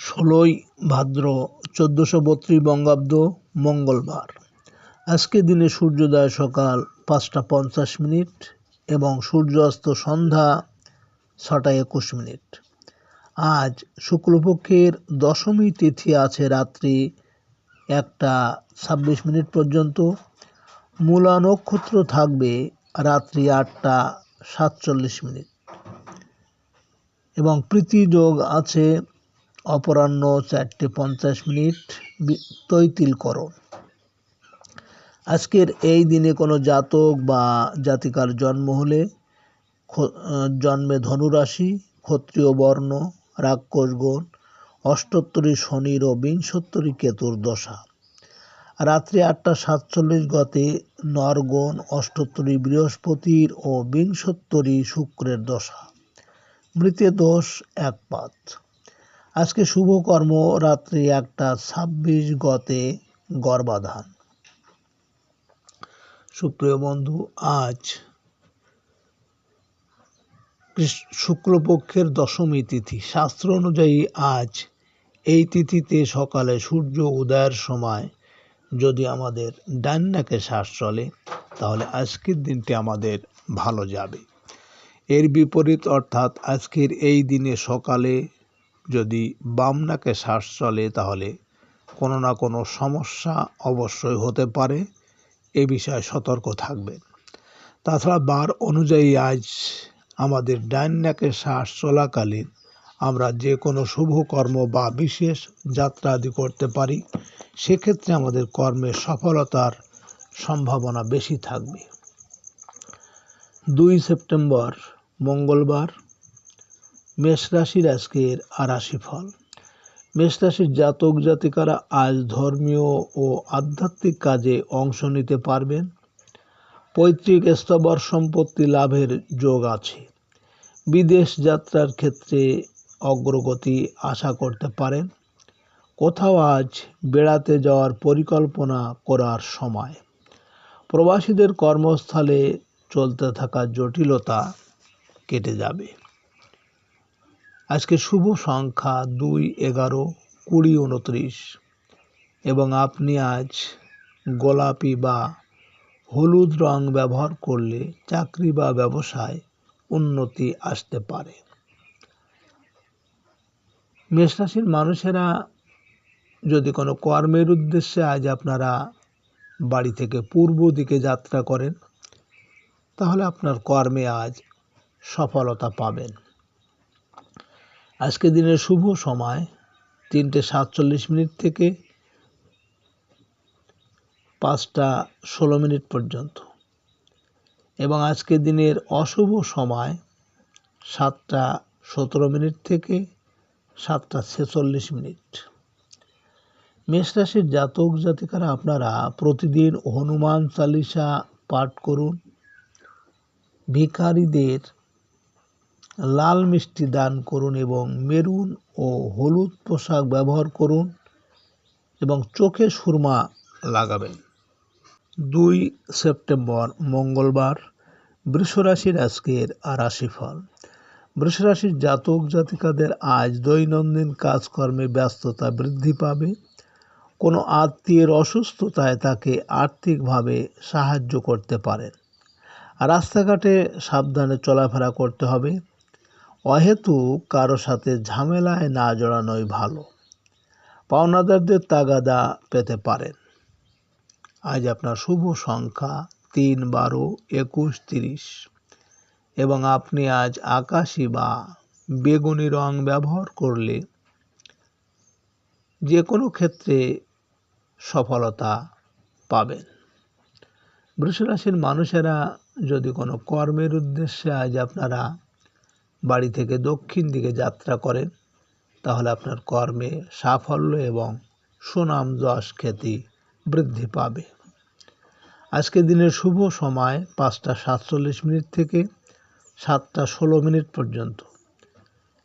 ষোলোই ভাদ্র 1432 বঙ্গাব্দ মঙ্গলবার। আজকের দিনে সূর্যোদয় সকাল 5টা 50 এবং সূর্যাস্ত সন্ধ্যা 6টা 21। আজ শুক্লপক্ষের দশমী তিথি আছে রাত্রি 1টা 26 পর্যন্ত। মূলা নক্ষত্র থাকবে রাত্রি 8টা 47 এবং প্রীতি যোগ আছে অপরাহ্ন 4টে 50 তৈতিলকরণ। আজকের এই দিনে কোনো জাতক বা জাতিকার জন্ম হলে জন্মে ধনুরাশি, ক্ষত্রিয় বর্ণ, রাক্ষস গণ, অষ্টোত্তরী শনির ও বিংশোত্তরী কেতুর দশা। রাত্রি 8টা 47 গতে নরগণ, অষ্টোত্তরী বৃহস্পতির ও বিংশোত্তরী শুক্রের দশা। মৃতে দোষ একপাত। আজকে শুভ কর্ম রাত্রি 1টা 26 গতে গর্ভাধান। সুপ্রিয় বন্ধু, আজ শুক্লপক্ষের দশমী তিথি। শাস্ত্র অনুযায়ী আজ এই তিথিতে সকালে সূর্য উদয়ের সময় যদি আমাদের ডান নাকে শ্বাস চলে তাহলে আজকের দিনটি আমাদের ভালো যাবে। এর বিপরীত অর্থাৎ আজকের এই দিনে সকালে যদি বাম নাকে শ্বাস চলে তাহলে কোনো না কোনো সমস্যা অবশ্যই হতে পারে, এ বিষয়ে সতর্ক থাকবেন। তাছাড়া বার অনুযায়ী আজ আমাদের ডান নাকে শ্বাস চলাকালীন আমরা যে কোনো শুভ কর্ম বা বিশেষ যাত্রা আদি করতে পারি, সেক্ষেত্রে আমাদের কর্মের সফলতার সম্ভাবনা বেশি থাকবে। 2 সেপ্টেম্বর মঙ্গলবার। মেষ রাশির আজকের রাশিফল। মেষ রাশির জাতক জাতিকারা আজ ধর্মীয় ও আধ্যাত্মিক কাজে অংশ নিতে পারবেন। পৈতৃক স্থাবর সম্পত্তি লাভের যোগ আছে। বিদেশ যাত্রার ক্ষেত্রে অগ্রগতি আশা করতে পারেন। কোথাও আজ বেড়াতে যাওয়ার পরিকল্পনা করার সময়। প্রবাসীদের কর্মস্থলে চলতে থাকা জটিলতা কেটে যাবে। আজকে শুভ সংখ্যা 2, 11, 20, 29 এবং আপনি আজ গোলাপি বা হলুদ রং ব্যবহার করলে চাকরি বা ব্যবসায় উন্নতি আসতে পারে। মেষ রাশির মানুষেরা যদি কোনো কর্মের উদ্দেশ্যে আজ আপনারা বাড়ি থেকে পূর্ব দিকে যাত্রা করেন তাহলে আপনার কর্মে আজ সফলতা পাবেন। আজকে দিনের শুভ সময় 3টে 47 থেকে 5টা 16 পর্যন্ত এবং আজকে দিনের অশুভ সময় 7টা 17 থেকে 7টা 46। মেষ রাশির জাতক জাতিকারা আপনারা প্রতিদিন হনুমান চালিসা পাঠ করুন। ভিখারিদের লাল মিষ্টি দান করুন এবং মেরুন ও হলুদ পোশাক ব্যবহার করুন এবং চোখে সুরমা লাগাবেন। 2 সেপ্টেম্বর মঙ্গলবার। বৃষ রাশির আজকের রাশিফল। বৃষ রাশির জাতক জাতিকাদের আজ দৈনন্দিন কাজকর্মে ব্যস্ততা বৃদ্ধি পাবে। কোনো আত্মীয়ের অসুস্থতায় তাকে আর্থিকভাবে সাহায্য করতে পারেন। রাস্তাঘাটে সাবধানে চলাফেরা করতে হবে। অহেতুক কারো সাথে ঝামেলায় না জড়ানোই ভালো। পাওনাদারদের তাগাদা পেতে পারেন। আজ আপনার শুভ সংখ্যা 3, 12, 21, 30 এবং আপনি আজ আকাশি বা বেগুনি রং ব্যবহার করলে যে কোনো ক্ষেত্রে সফলতা পাবেন। বৃষ রাশির মানুষেরা যদি কোনো কর্মের উদ্দেশ্যে আজ আপনারা বাড়ি থেকে দক্ষিণ দিকে যাত্রা করেন তাহলে আপনার কর্মে সাফল্য এবং সুনাম যশ খ্যাতি বৃদ্ধি পাবে। আজকে দিনের শুভ সময় 5টা 47 থেকে 7টা 16 পর্যন্ত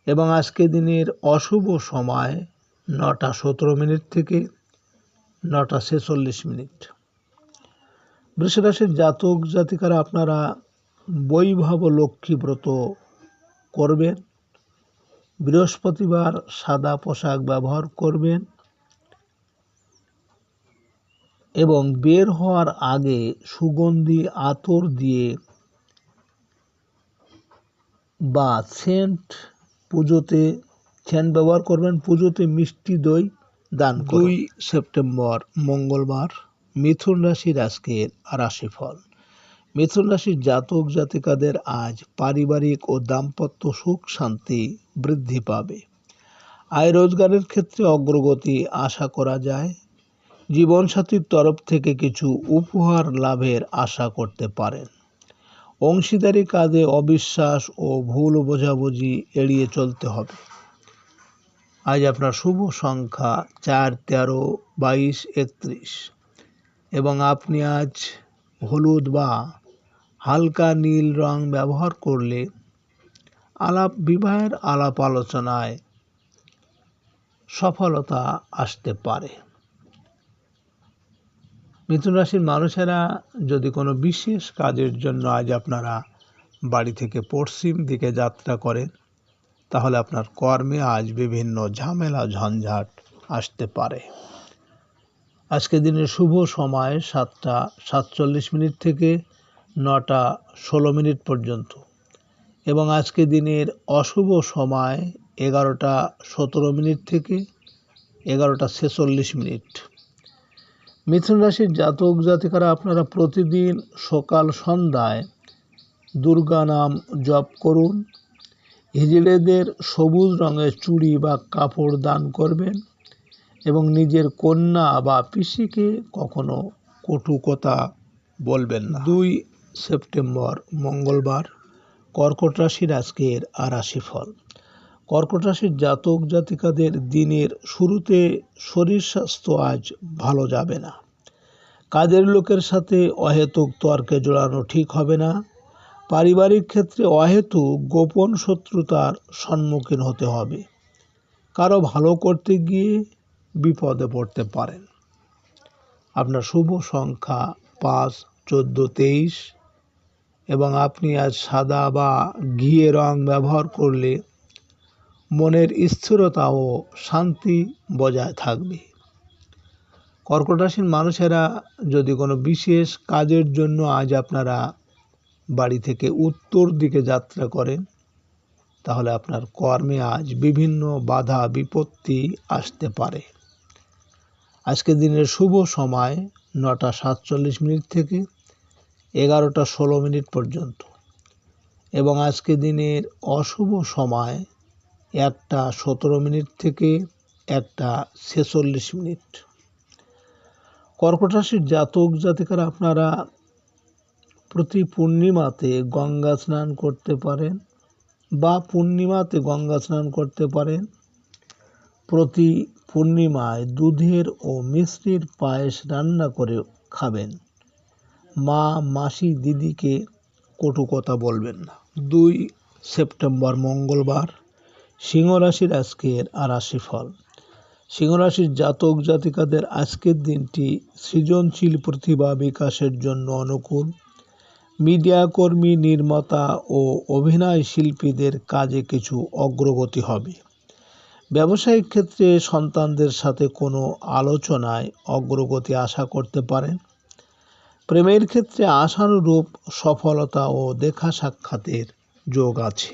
এবং আজকে দিনের অশুভ সময় 9টা 17 থেকে 9টা 46। বৃষ রাশির জাতক জাতিকারা আপনারা বৈভব লক্ষ্মী ব্রত করবেন। বৃহস্পতিবার সাদা পোশাক ব্যবহার করবেন এবং বের হওয়ার আগে সুগন্ধি আতর দিয়ে বা সেন্ট ব্যবহার করবেন। পুজোতে মিষ্টি দই দান করুন। 2 সেপ্টেম্বর মঙ্গলবার মিথুন রাশির আজকের রাশিফল। মিথুন রাশির জাতক জাতিকাদের আজ পারিবারিক ও দাম্পত্য সুখ শান্তি বৃদ্ধি পাবে। আয় রোজগারের ক্ষেত্রে অগ্রগতি আশা করা যায়। জীবনসাথীর তরফ থেকে কিছু উপহার লাভের আশা করতে পারেন। অংশীদারি কাজে অবিশ্বাস ও ভুল বোঝাবুঝি এড়িয়ে চলতে হবে। আজ আপনার শুভ সংখ্যা 4, 13, 22, 31 এবং আপনি আজ হলুদ বা হালকা নীল রং ব্যবহার করলে বিবাহের আলাপ আলোচনায় সফলতা আসতে পারে। মিথুন রাশির মানুষেরা যদি কোনো বিশেষ কাজের জন্য আজ আপনারা বাড়ি থেকে পশ্চিম দিকে যাত্রা করেন, তাহলে আপনার কর্মে আজ বিভিন্ন ঝামেলা ঝঞ্ঝাট আসতে পারে। আজকে দিনের শুভ সময় 7টা 47 থেকে 9টা 16 পর্যন্ত এবং আজকে দিনের অশুভ সময় 11টা 17 থেকে 11টা 46। মিথুন রাশির জাতক জাতিকারা আপনারা প্রতিদিন সকাল সন্ধ্যায় দুর্গা নাম জপ করুন। হিজড়েদের সবুজ রঙের চুড়ি বা কাপড় দান করবেন এবং নিজের কন্যা বা পিসিকে কখনো কটু কথা বলবেন না। 2 সেপ্টেম্বর মঙ্গলবার কর্কট রাশির আজকের রাশিফল। কর্কট রাশির জাতক জাতিকাদের দিনের শুরুতে শরীর স্বাস্থ্য আজ ভালো যাবে না। কাজের লোকের সাথে অহেতুক তর্কে জড়ানো ঠিক হবে না। পারিবারিক ক্ষেত্রে অহেতুক গোপন শত্রুতার সম্মুখীন হতে হবে। কারো ভালো করতে গিয়ে বিপদে পড়তে পারেন। আপনার শুভ সংখ্যা 5, 14, 23 এবং আপনি আজ সাদা বা ঘিয়ে রং ব্যবহার করলে মনের স্থিরতা ও শান্তি বজায় থাকবে। কর্কট রাশির মানুষেরা যদি কোনো বিশেষ কাজের জন্য আজ আপনারা বাড়ি থেকে উত্তর দিকে যাত্রা করেন, তাহলে আপনার কর্মে আজ বিভিন্ন বাধা বিপত্তি আসতে পারে। আজকের দিনের শুভ সময় 9টা 47 থেকে 11টা 16 পর্যন্ত এবং আজকের দিনের অশুভ সময় 1টা 17 থেকে 1টা 46। কর্কট রাশির জাতক জাতিকারা আপনারা প্রতি পূর্ণিমাতে গঙ্গা স্নান করতে পারেন বা পূর্ণিমাতে গঙ্গা স্নান করতে পারেন। প্রতি পূর্ণিমায় দুধের ও মিষ্টির পায়েস রান্না করে খাবেন। মা, মাসি, দিদিকে কটু কথা বলবেন না। 2 সেপ্টেম্বর মঙ্গলবার সিংহ রাশির আজকের রাশিফল। সিংহ রাশির জাতক জাতিকাদের আজকের দিনটি সৃজনশীল প্রতিভা বিকাশের জন্য অনুকূল। মিডিয়া কর্মী, নির্মাতা ও অভিনয় শিল্পীদের কাজে কিছু অগ্রগতি হবে। ব্যবসায়িক ক্ষেত্রে সন্তানদের সাথে কোনো আলোচনায় অগ্রগতি আশা করতে পারেন। প্রেমের ক্ষেত্রে আশানুরূপ সফলতা ও দেখা সাক্ষাতের যোগ আছে।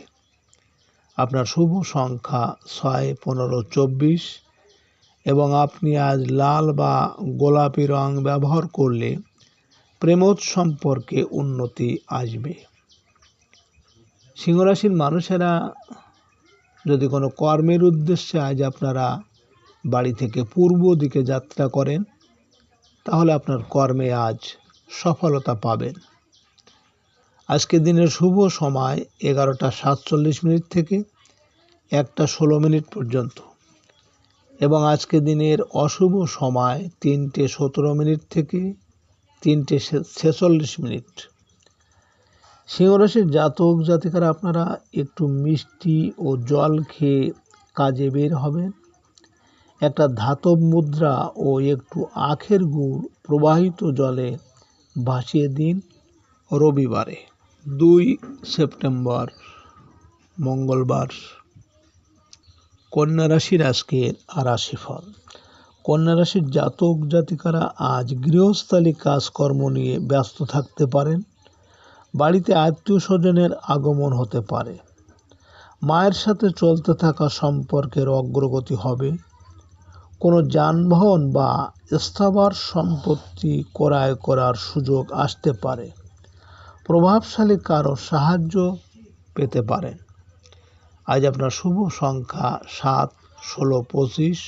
আপনার শুভ সংখ্যা 6, 15, 24 এবং আপনি আজ লাল বা গোলাপি রং ব্যবহার করলে প্রেমোৎ সম্পর্কে উন্নতি আসবে। সিংহ রাশির মানুষেরা যদি কোনো কর্মের উদ্দেশ্যে আজ আপনারা বাড়ি থেকে পূর্ব দিকে যাত্রা করেন, তাহলে আপনার কর্মে আজ সফলতা পাবেন। আজকের দিনের শুভ সময় 11টা 47 থেকে 1টা 16 পর্যন্ত এবং আজকের দিনের অশুভ সময় 3টে 17 থেকে 3টে 46। সিংহরাশির জাতক জাতিকারা আপনারা একটু মিষ্টি ও জল খেয়ে কাজে বের হবেন। একটা ধাতব মুদ্রা ও একটু আখের গুড় প্রবাহিত জলে ভাসিয়ে দিন রবিবারে। 2 সেপ্টেম্বর মঙ্গলবার কন্যা রাশির আজকের রাশিফল। কন্যা রাশির জাতক জাতিকারা আজ গৃহস্থালী কাজকর্ম নিয়ে ব্যস্ত থাকতে পারেন। বাড়িতে আত্মীয় স্বজনের আগমন হতে পারে। মায়ের সাথে চলতে থাকা সম্পর্কের অগ্রগতি হবে। কোনো যানবাহন বা স্থাবর সম্পত্তি ক্রয় করার সুযোগ আসতে পারে। প্রভাবশালী কারো সাহায্য পেতে পারেন। আজ আপনার শুভ সংখ্যা 7, 16, 25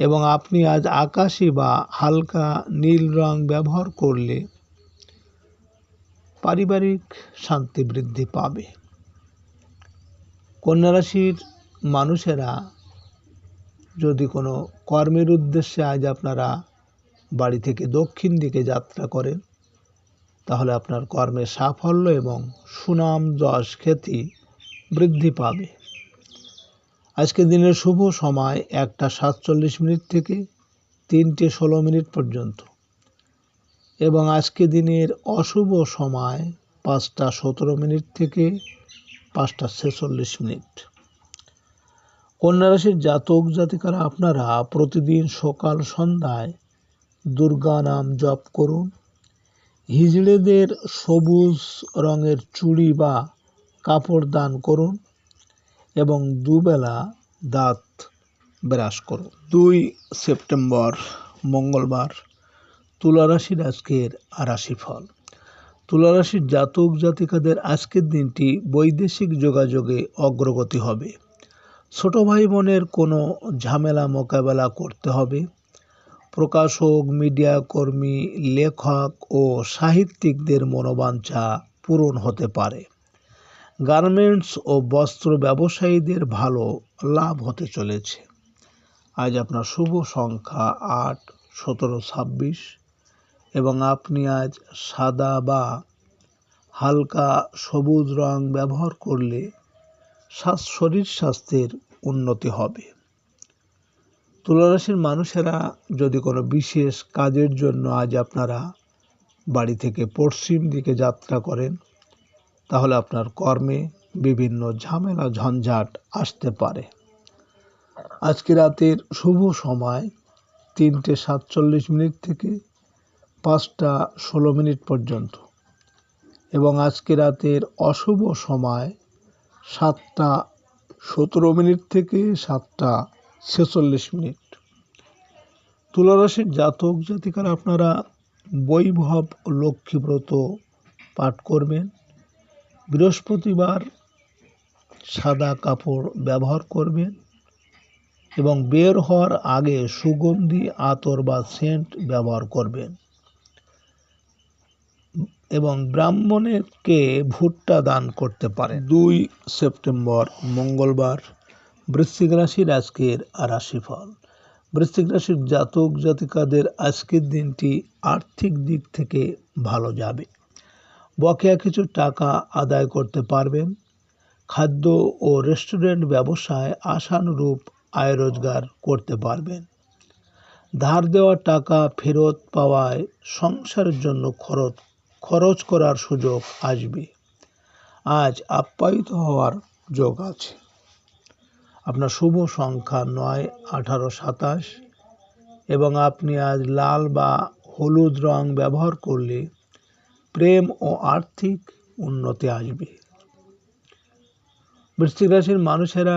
এবং আপনি আজ আকাশি বা হালকা নীল রং ব্যবহার করলে পারিবারিক শান্তি বৃদ্ধি পাবে। কন্যা রাশির মানুষেরা যদি কোনো কর্মের উদ্দেশ্যে আজ আপনারা বাড়ি থেকে দক্ষিণ দিকে যাত্রা করেন, তাহলে আপনার কর্মের সাফল্য এবং সুনাম যশ খ্যাতি বৃদ্ধি পাবে। আজকে দিনের শুভ সময় 1:47 থেকে 3:16 পর্যন্ত এবং আজকে দিনের অশুভ সময় 5:17 থেকে 5:46। কন্যা রাশির জাতক জাতিকারা আপনারা প্রতিদিন সকাল সন্ধ্যায় দুর্গা নাম জপ করুন। হিজড়েদের সবুজ রঙের চুড়ি বা কাপড় দান করুন এবং দুবেলা দাঁত ব্রাশ করুন। 2 সেপ্টেম্বর মঙ্গলবার তুলা রাশির আজকের রাশিফল। তুলা রাশির জাতক জাতিকাদের আজকের দিনটি বৈদেশিক যোগাযোগে অগ্রগতি হবে। ছোট ভাই বোনের কোনো ঝামেলা মোকাবেলা করতে হবে। প্রকাশক, মিডিয়া কর্মী, লেখক ও সাহিত্যিকদের মনোবাঞ্ছা পূরণ হতে পারে। গার্মেন্টস ও বস্ত্র ব্যবসায়ীদের ভালো লাভ হতে চলেছে। আজ আপনার শুভ সংখ্যা 8, 17, 26 এবং আপনি আজ সাদা বা হালকা সবুজ রং ব্যবহার করলে শরীর স্বাস্থ্যের উন্নতি হবে। তুলা রাশির মানুষেরা যদি কোনো বিশেষ কাজের জন্য আজ আপনারা বাড়ি থেকে পশ্চিম দিকে যাত্রা করেন, তাহলে আপনার কর্মে বিভিন্ন ঝামেলা ঝঞ্ঝাট আসতে পারে। আজকে রাতের শুভ সময় 3:47 থেকে 5:16 পর্যন্ত এবং আজকে রাতের অশুভ সময় 7:17 থেকে 7:46। তুলা রাশির জাতক জাতিকারা আপনারা বৈভব লক্ষ্মীব্রত পাঠ করবেন। বৃহস্পতিবার সাদা কাপড় ব্যবহার করবেন এবং বের হওয়ার আগে সুগন্ধি আতর বা সেন্ট ব্যবহার করবেন এবং ব্রাহ্মণকে ভুট্টা দান করতে পারেন। 2 সেপ্টেম্বর মঙ্গলবার বৃশ্চিক রাশির আজকের রাশিফল। বৃশ্চিক রাশির জাতক জাতিকাদের আজকের দিনটি আর্থিক দিক থেকে ভালো যাবে। বকেয়া কিছু টাকা আদায় করতে পারবেন। খাদ্য ও রেস্টুরেন্ট ব্যবসায় আশানুরূপ আয় রোজগার করতে পারবেন। ধার দেওয়া টাকা ফেরত পাওয়ায় সংসারের জন্য খরচ করার সুযোগ আসবে। আজ আপ্যায়িত হওয়ার যোগ আছে। আপনার শুভ সংখ্যা 9, 18, 27 এবং আপনি আজ লাল বা হলুদ রং ব্যবহার করলে প্রেম ও আর্থিক উন্নতি আসবে। বৃশ্চিক রাশির মানুষেরা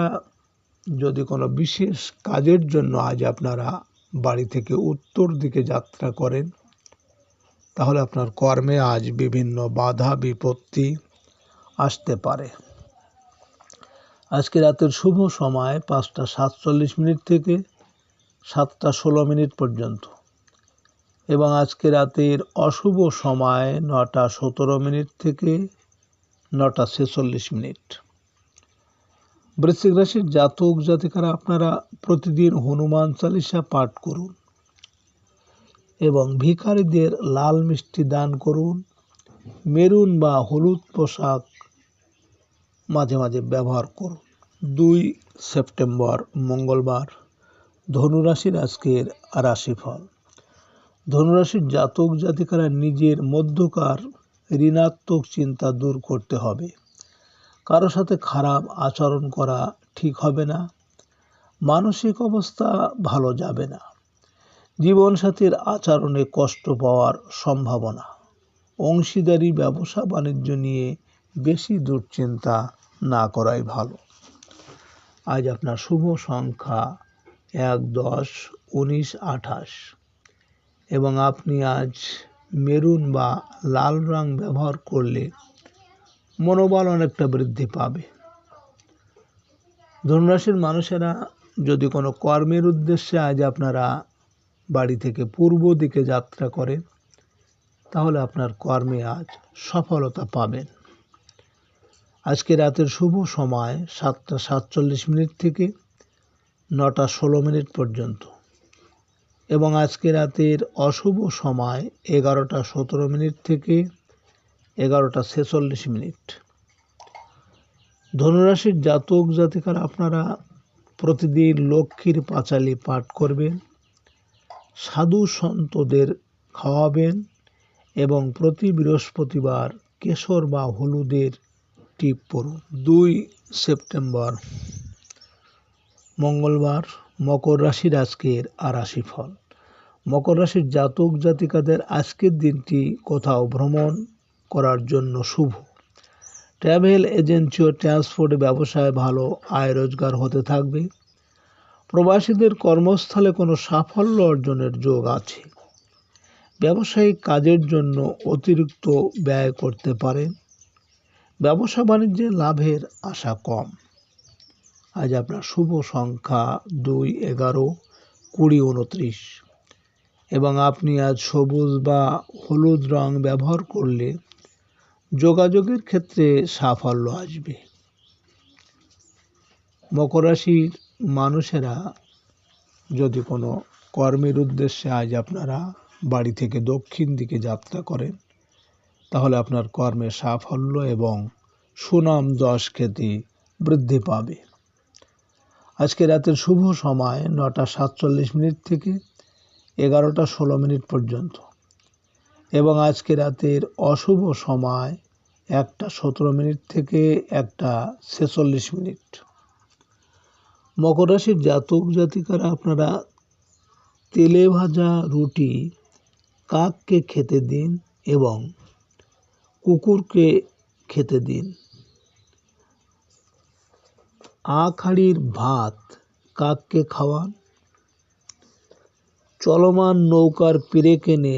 যদি কোনো বিশেষ কাজের জন্য আজ আপনারা বাড়ি থেকে উত্তর দিকে যাত্রা করেন, তাহলে আপনার কর্মে আজ বিভিন্ন বাধা বিপত্তি আসতে পারে। আজকে রাতের শুভ সময় 5:47 থেকে 7:16 পর্যন্ত এবং আজকে রাতের অশুভ সময় 9:17 থেকে 9:46। বৃশ্চিক রাশির জাতক জাতিকারা আপনারা প্রতিদিন হনুমান চালিসা পাঠ করুন এবং ভিখারিদের লাল মিষ্টি দান করুন। মেরুন বা হলুদ পোশাক মাঝে মাঝে ব্যবহার করুন। 2 সেপ্টেম্বর মঙ্গলবার ধনুরাশির আজকের রাশিফল। ধনুরাশির জাতক জাতিকারা নিজের মধ্যকার ঋণাত্মক চিন্তা দূর করতে হবে। কারো সাথে খারাপ আচরণ করা ঠিক হবে না। মানসিক অবস্থা ভালো যাবে না। জীবনসাথীর আচরণে কষ্ট পাওয়ার সম্ভাবনা। অংশীদারি ব্যবসা বাণিজ্য নিয়ে বেশি দুশ্চিন্তা না করাই ভালো। আজ আপনার শুভ সংখ্যা 1, 10, 19, 28 এবং আপনি আজ মেরুন বা লাল রং ব্যবহার করলে মনোবল অনেকটা বৃদ্ধি পাবে। ধনুরাশির মানুষেরা যদি কোনো কর্মের উদ্দেশ্যে আজ আপনারা বাড়ি থেকে পূর্ব দিকে যাত্রা করেন, তাহলে আপনার কর্মে আজ সফলতা পাবেন। আজকে রাতের শুভ সময় 7টা 47 থেকে 9টা 16 মিনিট পর্যন্ত এবং আজকে রাতের অশুভ সময় 11টা 17 মিনিট থেকে 11টা 46 মিনিট। ধনুরাশির জাতক জাতিকারা আপনারা প্রতিদিন লক্ষ্মীর পাঁচালী পাঠ করবেন, সাধু সন্তদের খাওয়াবেন এবং প্রতি বৃহস্পতিবার কেশর বা হলুদের টিপ পরুন। 2 সেপ্টেম্বর মঙ্গলবার মকর রাশির আজকের রাশিফল। মকর রাশির জাতক জাতিকাদের আজকের দিনটি কোথাও ভ্রমণ করার জন্য শুভ। ট্রাভেল এজেন্সি ও ট্রান্সপোর্ট ব্যবসায় ভালো আয় রোজগার হতে থাকবে। প্রবাসীদের কর্মস্থলে কোনো সাফল্য অর্জনের যোগ আছে। ব্যবসায়িক কাজের জন্য অতিরিক্ত ব্যয় করতে পারেন। ব্যবসা বাণিজ্যে লাভের আশা কম। আজ আপনার শুভ সংখ্যা 2, 11, 20, 29 এবং আপনি আজ সবুজ বা হলুদ রং ব্যবহার করলে যোগাযোগের ক্ষেত্রে সাফল্য আসবে। মকর রাশির মানুষেরা যদি কোনো কর্মের উদ্দেশ্যে আজ আপনারা বাড়ি থেকে দক্ষিণ দিকে যাত্রা করেন, তাহলে আপনার কর্মে সাফল্য এবং সুনাম যশ খ্যাতি বৃদ্ধি পাবে। আজকে রাতের শুভ সময় 9টা 47 মিনিট থেকে 11টা 16 মিনিট পর্যন্ত এবং আজকে রাতের অশুভ সময় 1টা 17 মিনিট থেকে 1টা 46 মিনিট। মকর রাশির জাতক জাতিকারা আপনারা তেলে ভাজা রুটি কাককে খেতে দিন এবং কুকুরকে খেতে দিন। আখ হাঁড়ির ভাত কাককে খাওয়ান। চলমান নৌকার পেরেক এনে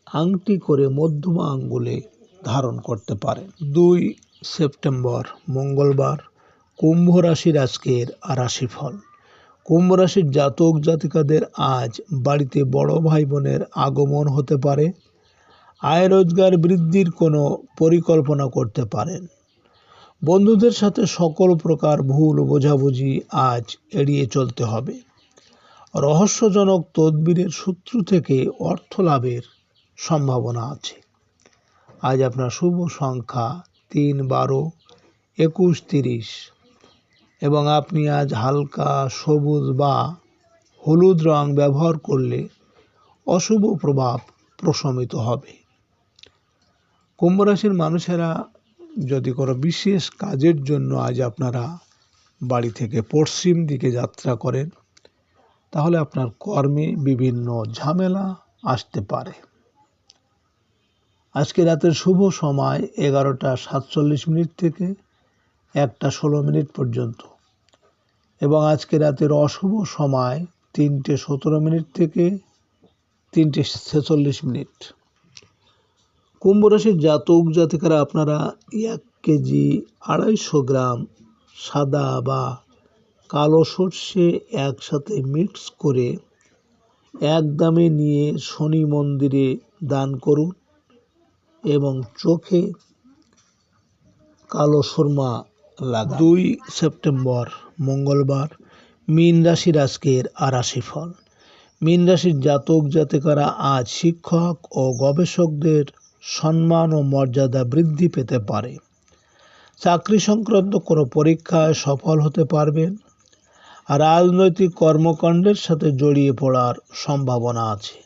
আংটি করে মধ্যমা আঙ্গুলে ধারণ করতে পারেন। 2 সেপ্টেম্বর মঙ্গলবার কুম্ভ রাশির আজকের রাশিফল। কুম্ভ রাশির জাতক জাতিকাদের আজ বাড়িতে বড় ভাই বোনের আগমন হতে পারে। আয় রোজগার বৃদ্ধির কোনো পরিকল্পনা করতে পারেন। বন্ধুদের সাথে সকল প্রকার ভুল বোঝাবুঝি আজ এড়িয়ে চলতে হবে। রহস্যজনক তদবিরের সূত্র থেকে অর্থ লাভের সম্ভাবনা আছে। আজ আপনার শুভ সংখ্যা 3, 12, 21, 30 এবং আপনি আজ হালকা সবুজ বা হলুদ রং ব্যবহার করলে অশুভ প্রভাব প্রশমিত হবে। কুম্ভ রাশির মানুষেরা যদি কোনো বিশেষ কাজের জন্য আজ আপনারা বাড়ি থেকে পশ্চিম দিকে যাত্রা করেন, তাহলে আপনার কর্মে বিভিন্ন ঝামেলা আসতে পারে। আজকে রাতের শুভ সময় 11টা 47 মিনিট থেকে 1টা 16 মিনিট পর্যন্ত এবং আজকে রাতের অশুভ সময় 3টে 17 মিনিট থেকে 3টে 46 মিনিট। কুম্ভ রাশির জাতক জাতিকারা আপনারা 1 কেজি 250 গ্রাম সাদা বা কালো সর্ষে একসাথে মিক্স করে এক দামে নিয়ে শনি মন্দিরে দান করুন এবং চোখে কালো সুরমা লাগান। 2 সেপ্টেম্বর মঙ্গলবার মীন রাশির আজকের রাশিফল। মীন রাশির জাতক জাতিকারা আজ শিক্ষক ও গবেষকদের সম্মান ও মর্যাদা বৃদ্ধি পেতে পারে। চাকরি সংক্রান্ত কোনো পরীক্ষায় সফল হতে পারবেন। রাজনৈতিক কর্মকাণ্ডের সাথে জড়িয়ে পড়ার সম্ভাবনা আছে।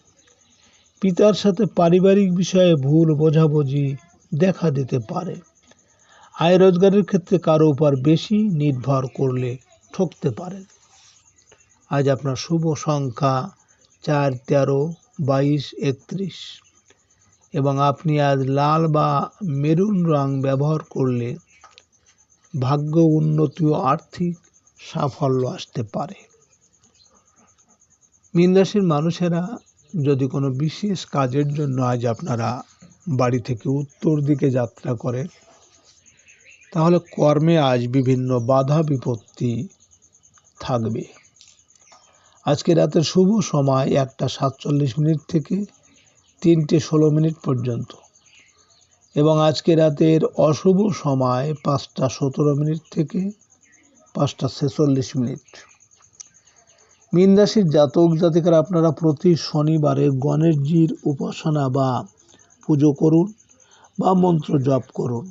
পিতার সাথে পারিবারিক বিষয়ে ভুল বোঝাবুঝি দেখা দিতে পারে। আয় রোজগারের ক্ষেত্রে কারো উপর বেশি নির্ভর করলে ঠকতে পারেন। আজ আপনার শুভ সংখ্যা 4, 13, 22, 31 এবং আপনি আজ লাল বা মেরুন রং ব্যবহার করলে ভাগ্য উন্নতি ও আর্থিক সাফল্য আসতে পারে। মীন রাশির মানুষেরা যদি কোনো বিশেষ কাজের জন্য আজ আপনারা বাড়ি থেকে উত্তর দিকে যাত্রা করেন, তাহলে কর্মে আজ বিভিন্ন বাধা বিপত্তি থাকবে। আজকে রাতের শুভ সময় 1:47 থেকে 3:16 পর্যন্ত এবং আজকে রাতের অশুভ সময় 5:17 থেকে 5:46। মীন রাশির জাতক জাতিকারা আপনারা প্রতি শনিবারে গণেশজির উপাসনা বা পুজো করুন বা মন্ত্র জপ করুন,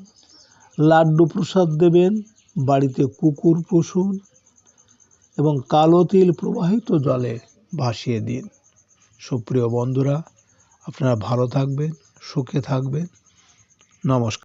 লাড্ডু প্রসাদ দেবেন, বাড়িতে কুকুর পুষুন এবং কালো তিল প্রবাহিত জলে ভাসিয়ে দিন। সুপ্রিয় বন্ধুরা, আপনারা ভালো থাকবেন, সুখে থাকবেন। নমস্কার।